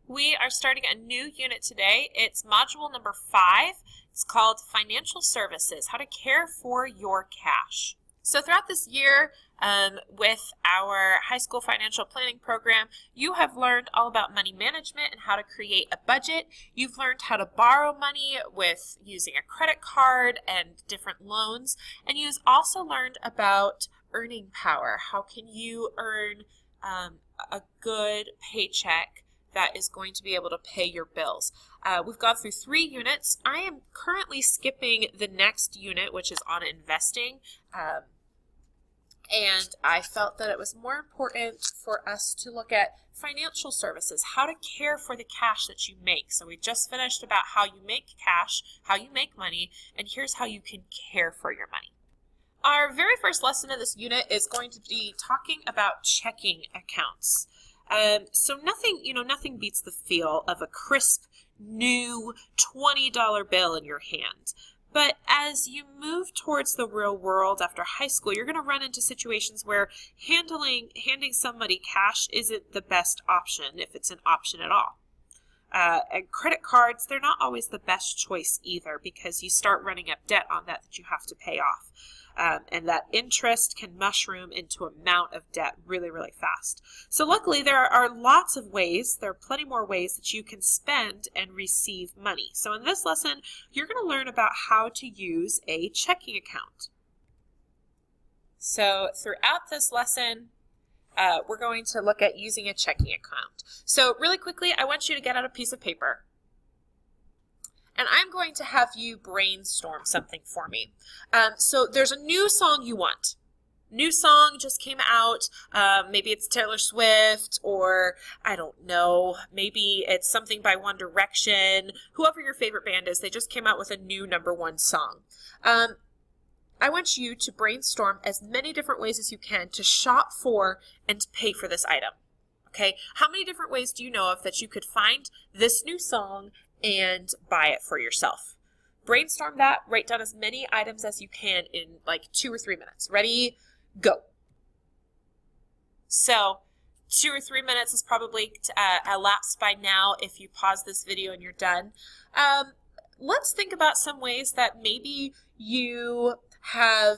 We are starting a new unit today. It's module number 5. It's called Financial Services, How to Care for Your Cash. So throughout this year, with our high school financial planning program, you have learned all about money management and how to create a budget. You've learned how to borrow money with using a credit card and different loans. And you've also learned about earning power. How can you earn a good paycheck that is going to be able to pay your bills. We've gone through 3 units. I am currently skipping the next unit, which is on investing. And I felt that it was more important for us to look at financial services, how to care for the cash that you make. So we just finished about how you make cash, how you make money, and here's how you can care for your money. Our very first lesson in this unit is going to be talking about checking accounts. So nothing beats the feel of a crisp, new $20 bill in your hand. But as you move towards the real world after high school, you're going to run into situations where handing somebody cash isn't the best option, if it's an option at all. And credit cards, they're not always the best choice either, because you start running up debt on that you have to pay off. And that interest can mushroom into a amount of debt really, really fast. So luckily, there are lots of ways, there are plenty more ways that you can spend and receive money. So in this lesson, you're going to learn about how to use a checking account. So throughout this lesson, we're going to look at using a checking account. So really quickly, I want you to get out a piece of paper. And I'm going to have you brainstorm something for me. So there's a new song you want. New song just came out. Maybe it's Taylor Swift, or I don't know, maybe it's something by One Direction. Whoever your favorite band is, they just came out with a new #1 song. I want you to brainstorm as many different ways as you can to shop for and to pay for this item. Okay, how many different ways do you know of that you could find this new song and buy it for yourself? Brainstorm that, write down as many items as you can in like 2 or 3 minutes. Ready, go. So 2 or 3 minutes is probably elapsed by now if you pause this video and you're done. Let's think about some ways that maybe you have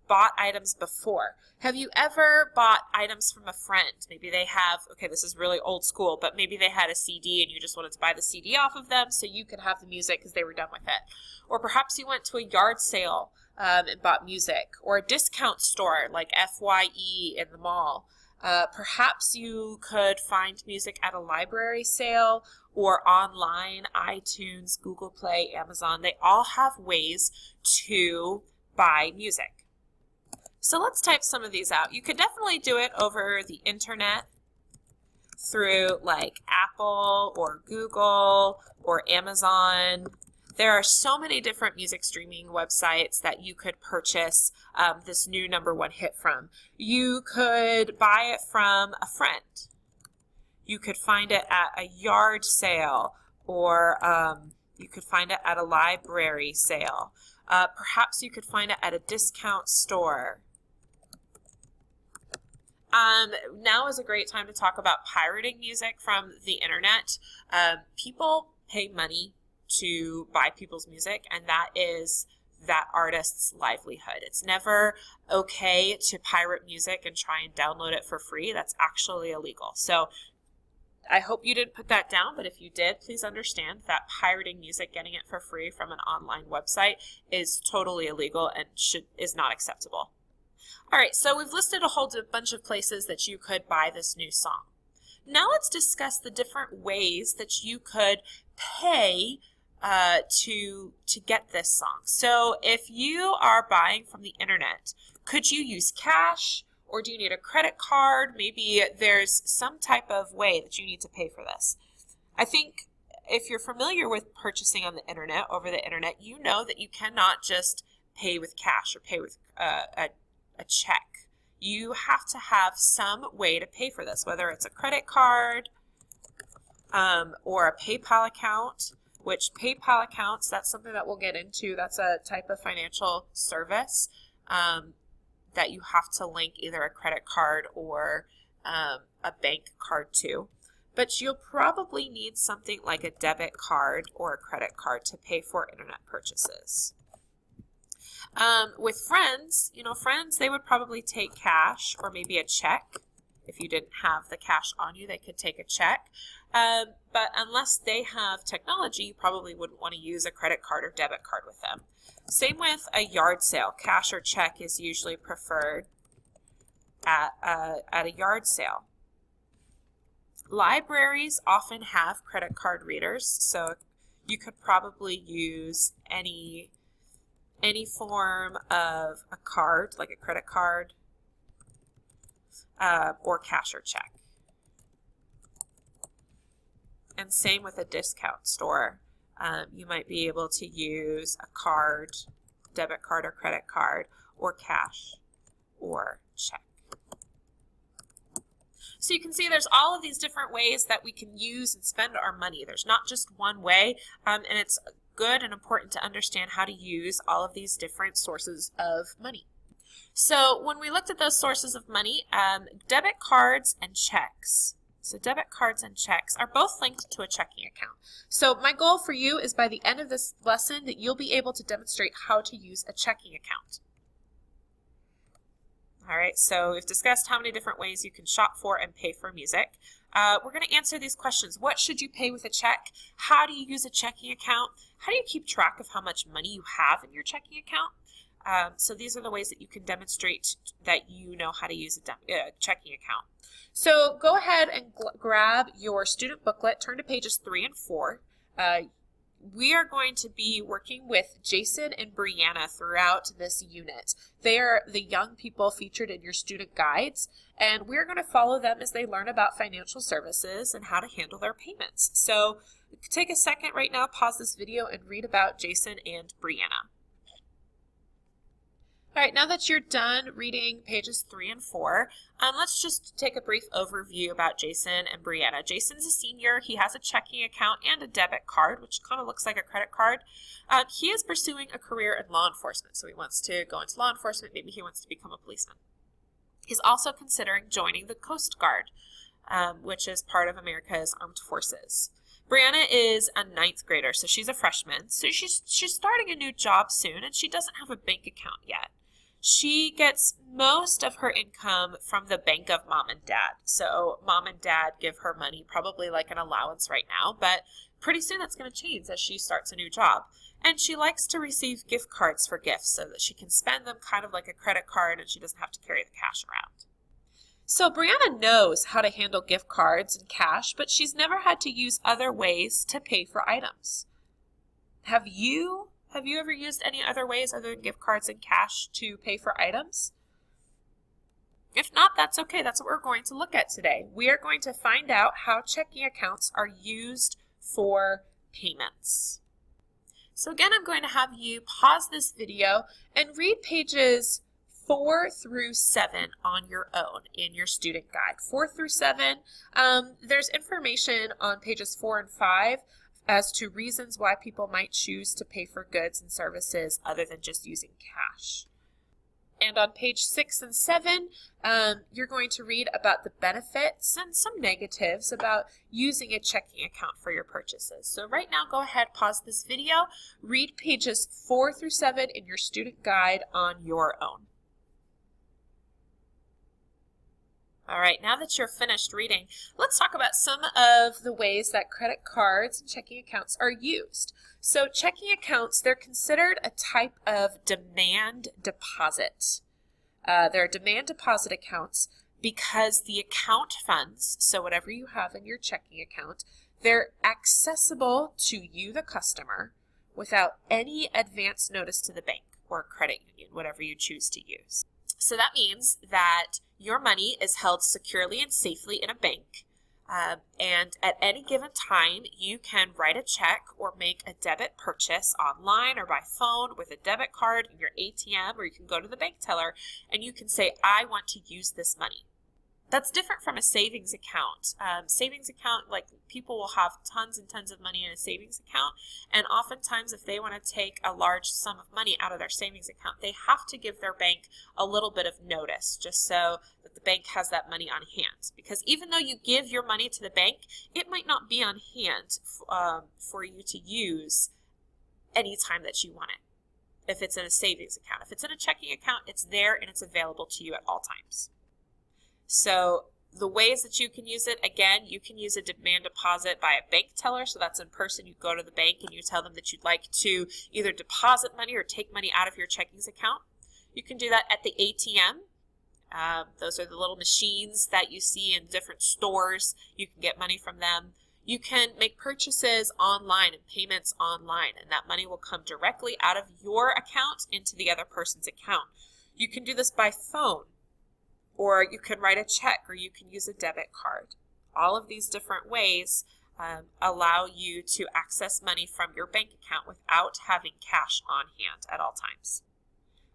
bought items before. Have you ever bought items from a friend? Maybe they have, okay, this is really old school, but maybe they had a CD and you just wanted to buy the CD off of them so you could have the music because they were done with it. Or perhaps you went to a yard sale and bought music, or a discount store like FYE in the mall. Perhaps you could find music at a library sale or online, iTunes, Google Play, Amazon. They all have ways to buy music. So let's type some of these out. You could definitely do it over the internet through like Apple or Google or Amazon. There are so many different music streaming websites that you could purchase this new #1 hit from. You could buy it from a friend. You could find it at a yard sale, or you could find it at a library sale. Perhaps you could find it at a discount store. Now is a great time to talk about pirating music from the internet. People pay money to buy people's music, and that is that artist's livelihood. It's never okay to pirate music and try and download it for free. That's actually illegal. So I hope you didn't put that down, but if you did, please understand that pirating music, getting it for free from an online website, is totally illegal and is not acceptable. All right, so we've listed a whole bunch of places that you could buy this new song. Now let's discuss the different ways that you could pay to get this song. So if you are buying from the internet, could you use cash, or do you need a credit card? Maybe there's some type of way that you need to pay for this. I think if you're familiar with purchasing on the internet, over the internet, you know that you cannot just pay with cash or pay with a check. You have to have some way to pay for this, whether it's a credit card or a PayPal account, which PayPal accounts, that's something that we'll get into. That's a type of financial service that you have to link either a credit card or a bank card to. but you'll probably need something like a debit card or a credit card to pay for internet purchases. With friends, friends, they would probably take cash or maybe a check. If you didn't have the cash on you, they could take a check. But unless they have technology, you probably wouldn't want to use a credit card or debit card with them. Same with a yard sale. Cash or check is usually preferred at a yard sale. Libraries often have credit card readers, so you could probably use any form of a card, like a credit card, or cash or check. And same with a discount store. You might be able to use a card, debit card or credit card, or cash or check. So you can see there's all of these different ways that we can use and spend our money. There's not just one way, and it's good and important to understand how to use all of these different sources of money. So when we looked at those sources of money, debit cards and checks. So debit cards and checks are both linked to a checking account. So my goal for you is by the end of this lesson that you'll be able to demonstrate how to use a checking account. All right, so we've discussed how many different ways you can shop for and pay for music. We're going to answer these questions. What should you pay with a check? How do you use a checking account? How do you keep track of how much money you have in your checking account? So these are the ways that you can demonstrate that you know how to use a checking account. So go ahead and grab your student booklet, turn to pages 3 and 4. We are going to be working with Jason and Brianna throughout this unit. They are the young people featured in your student guides, and we're going to follow them as they learn about financial services and how to handle their payments. So take a second right now, pause this video, and read about Jason and Brianna. All right, now that you're done reading pages 3 and 4, let's just take a brief overview about Jason and Brianna. Jason's a senior. He has a checking account and a debit card, which kind of looks like a credit card. He is pursuing a career in law enforcement, so he wants to go into law enforcement. Maybe he wants to become a policeman. He's also considering joining the Coast Guard, which is part of America's armed forces. Brianna is a 9th grader, so she's a freshman. So she's starting a new job soon, and she doesn't have a bank account yet. She gets most of her income from the bank of mom and dad. So mom and dad give her money, probably like an allowance right now, but pretty soon that's going to change as she starts a new job. And she likes to receive gift cards for gifts so that she can spend them kind of like a credit card and she doesn't have to carry the cash around. So Brianna knows how to handle gift cards and cash, but she's never had to use other ways to pay for items. Have you ever used any other ways other than gift cards and cash to pay for items? If not, that's okay. That's what we're going to look at today. We are going to find out how checking accounts are used for payments. So again, I'm going to have you pause this video and read pages 4 through 7 on your own in your student guide. 4 through 7, there's information on pages 4 and 5 as to reasons why people might choose to pay for goods and services other than just using cash. And on page 6 and 7, you're going to read about the benefits and some negatives about using a checking account for your purchases. So right now, go ahead, pause this video, read pages 4 through 7 in your student guide on your own. All right, now that you're finished reading, let's talk about some of the ways that credit cards and checking accounts are used. So checking accounts, they're considered a type of demand deposit. They're demand deposit accounts because the account funds, so whatever you have in your checking account, they're accessible to you, the customer, without any advance notice to the bank or credit union, whatever you choose to use. So that means that your money is held securely and safely in a bank, and at any given time, you can write a check or make a debit purchase online or by phone with a debit card in your ATM, or you can go to the bank teller and you can say, I want to use this money. That's different from a savings account. Savings account, like people will have tons and tons of money in a savings account, and oftentimes if they want to take a large sum of money out of their savings account, they have to give their bank a little bit of notice just so that the bank has that money on hand. Because even though you give your money to the bank, it might not be on hand for you to use anytime that you want it. If it's in a savings account. If it's in a checking account, it's there and it's available to you at all times. So the ways that you can use it, again, you can use a demand deposit by a bank teller. So that's in person. You go to the bank and you tell them that you'd like to either deposit money or take money out of your checkings account. You can do that at the ATM. Those are the little machines that you see in different stores. You can get money from them. You can make purchases online and payments online, and that money will come directly out of your account into the other person's account. You can do this by phone, or you can write a check, or you can use a debit card. All of these different ways allow you to access money from your bank account without having cash on hand at all times.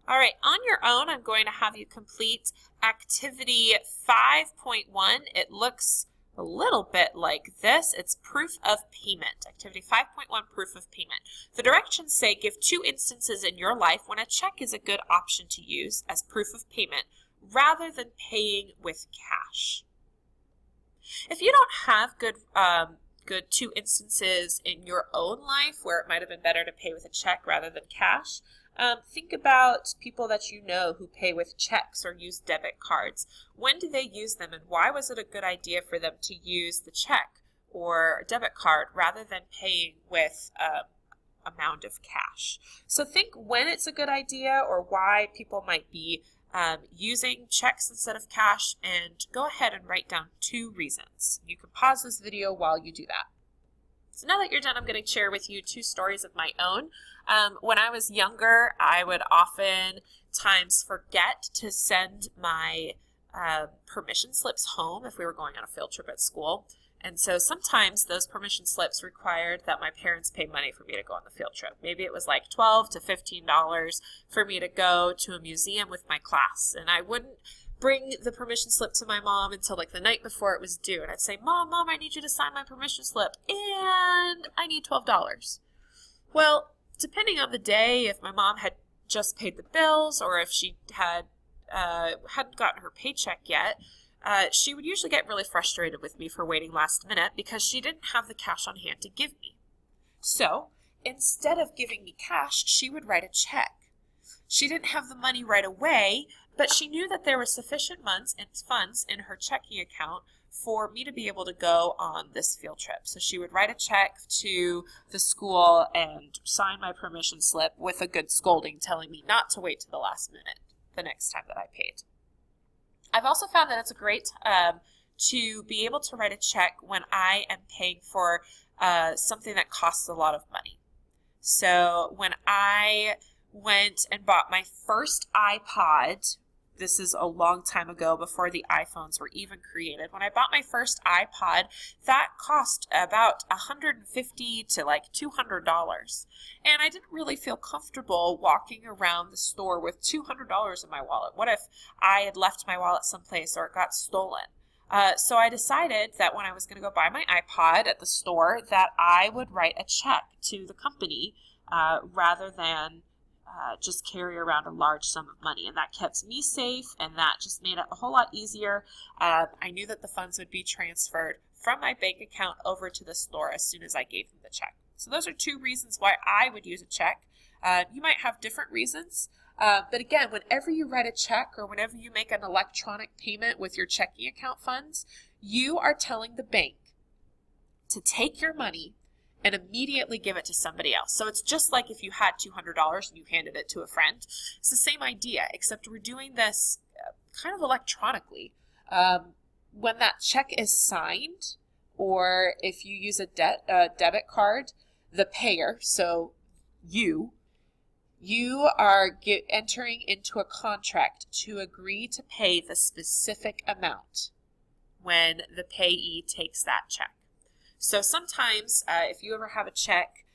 All right, on your own, I'm going to have you complete activity 5.1. It looks a little bit like this. It's proof of payment. Activity 5.1, proof of payment. The directions say give 2 instances in your life when a check is a good option to use as proof of payment rather than paying with cash. If you don't have good 2 instances in your own life where it might have been better to pay with a check rather than cash, think about people that you know who pay with checks or use debit cards. When do they use them, and why was it a good idea for them to use the check or debit card rather than paying with amount of cash? So think when it's a good idea or why people might be using checks instead of cash, and go ahead and write down 2 reasons. You can pause this video while you do that. So now that you're done, I'm going to share with you 2 stories of my own. When I was younger, I would oftentimes forget to send my permission slips home if we were going on a field trip at school. And so sometimes those permission slips required that my parents pay money for me to go on the field trip. Maybe it was like $12 to $15 for me to go to a museum with my class. And I wouldn't bring the permission slip to my mom until like the night before it was due. And I'd say, Mom, I need you to sign my permission slip. And I need $12. Well, depending on the day, if my mom had just paid the bills or if she hadn't gotten her paycheck yet, she would usually get really frustrated with me for waiting last minute because she didn't have the cash on hand to give me. So instead of giving me cash, she would write a check. She didn't have the money right away, but she knew that there were sufficient funds in her checking account for me to be able to go on this field trip. So she would write a check to the school and sign my permission slip with a good scolding telling me not to wait to the last minute the next time that I paid. I've also found that it's great to be able to write a check when I am paying for something that costs a lot of money. So when I went and bought my first iPod, this is a long time ago before the iPhones were even created. When I bought my first iPod, that cost about $150 to like $200. And I didn't really feel comfortable walking around the store with $200 in my wallet. What if I had left my wallet someplace or it got stolen? So I decided that when I was going to go buy my iPod at the store that I would write a check to the company rather than just carry around a large sum of money, and that kept me safe, and that just made it a whole lot easier. I knew that the funds would be transferred from my bank account over to the store as soon as I gave them the check. So those are 2 reasons why I would use a check. You might have different reasons, but again, whenever you write a check or whenever you make an electronic payment with your checking account funds, you are telling the bank to take your money and immediately give it to somebody else. So it's just like if you had $200 and you handed it to a friend. It's the same idea, except we're doing this kind of electronically. When that check is signed, or if you use a debit card, the payer, so you are entering into a contract to agree to pay the specific amount when the payee takes that check. So sometimes if you ever have a check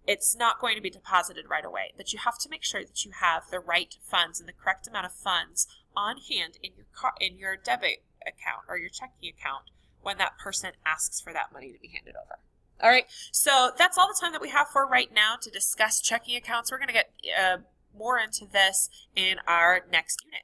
it's not going to be deposited right away. But you have to make sure that you have the right funds and the correct amount of funds on hand in your debit account or your checking account when that person asks for that money to be handed over. All right, so that's all the time that we have for right now to discuss checking accounts. We're going to get more into this in our next unit.